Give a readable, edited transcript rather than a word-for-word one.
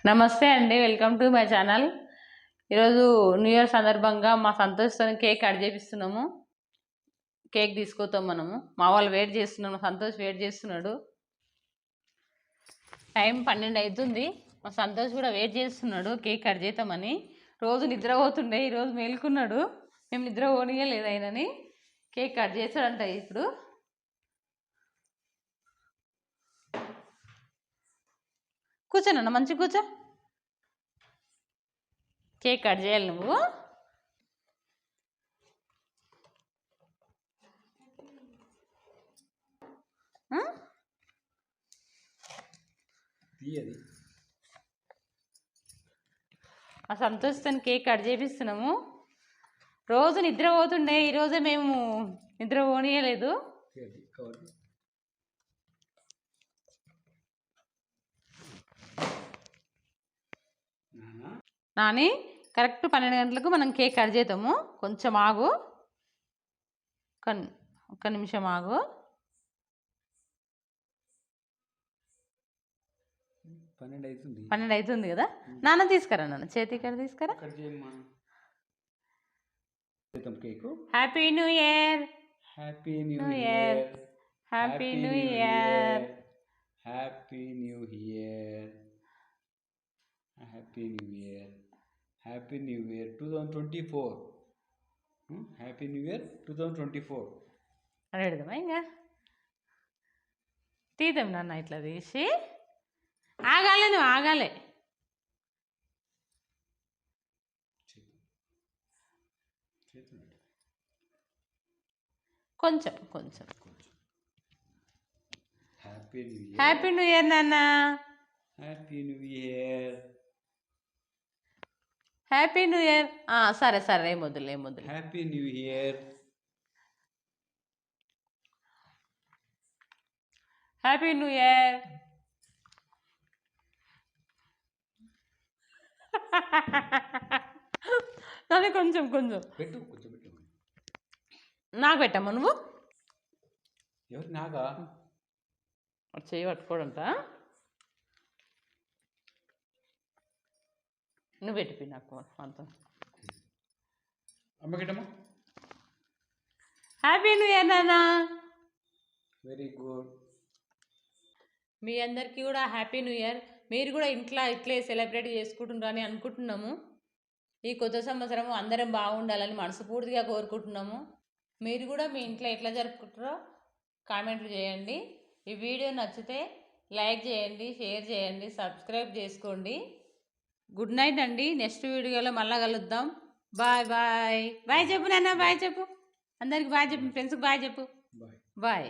నమస్తే అండి, welcome to my channel. ఈరోజు న్యూ ఇయర్ సందర్భంగా మా సంతోష్తో కేక్ కట్ చేపిస్తున్నాము. కేక్ తీసుకొస్తాం మనము. మా వాళ్ళు వెయిట్ చేస్తున్నాము, సంతోష్ వెయిట్ చేస్తున్నాడు. టైం 12 అవుతుంది. మా సంతోష్ కూడా వెయిట్ చేస్తున్నాడు కేక్ కట్ చేద్దామని. రోజు నిద్ర పోతుండే, ఈరోజు మేలుకున్నాడు. మేము నిద్ర పోనీయలేదు ఆయనని. కేక్ కట్ చేస్తాడంట ఇప్పుడు. కూర్చోనన్నా, మంచిగా కూర్చో. కేక్ కట్ చేయాలి నువ్వు. ఆ సంతోషంతో కేక్ కట్ చేపిస్తున్నాము. రోజు నిద్ర పోతుండే, ఈరోజే మేము నిద్ర పోనీయలేదు. నాని కరెక్ట్ 12 గంటలకు మనం కేక్ కట్ చేద్దాము. కొంచెం ఆగు, ఒక్క నిమిషం ఆగు. 12 అవుతుంది కదా. నాన్న తీసుకురా, నాన్న చేతి ఇక్కడ తీసుకురా. Happy new year, happy new year, happy new year, happy new year, happy new year, happy new year 2024. Happy new year 2024 అని పెడదామా? ఇంకా తీద్దాం నాన్న, ఇట్లా తీసి. ఆగాలి, నువ్వు ఆగాలి. కొంచెం కొంచెం. హ్యాపీ న్యూ ఇయర్ నాన్న, happy new year, happy new year. సరే సరే, ఏమొద్దులే ఏమొద్దులే. Happy new year, happy new year. కానీ కొంచెం కొంచెం పెట్టు, కొంచెం పెట్టు. నాకు పెట్టమ్మా నువ్వు. ఎవరు? నాగా? చెయ్యి పట్టుకోడంట. నువ్వు పెట్టిపోయి నాకు అంత. అమ్మకిటమ్మా. హ్యాపీ న్యూ ఇయర్ నాన్న. Very good. మీ అందరికీ కూడా హ్యాపీ న్యూ ఇయర్. మీరు కూడా ఇంట్లో ఇట్లే సెలబ్రేట్ చేసుకుంటున్నారని అనుకుంటున్నాము. ఈ కొత్త సంవత్సరం అందరం బాగుండాలని మనస్ఫూర్తిగా కోరుకుంటున్నాము. మీరు కూడా మీ ఇంట్లో ఎట్లా జరుపుకుంటారో కామెంట్లు చేయండి. ఈ వీడియో నచ్చితే లైక్ చేయండి, షేర్ చేయండి, సబ్స్క్రైబ్ చేసుకోండి. గుడ్ నైట్ అండి. నెక్స్ట్ వీడియోలో మళ్ళీ కలుద్దాం. Bye bye. బాయ్ చెప్పు నాన్న, బాయ్ చెప్పు అందరికి. బాయ్ చెప్పు, ఫ్రెండ్స్కి బాయ్ చెప్పు. బాయ్.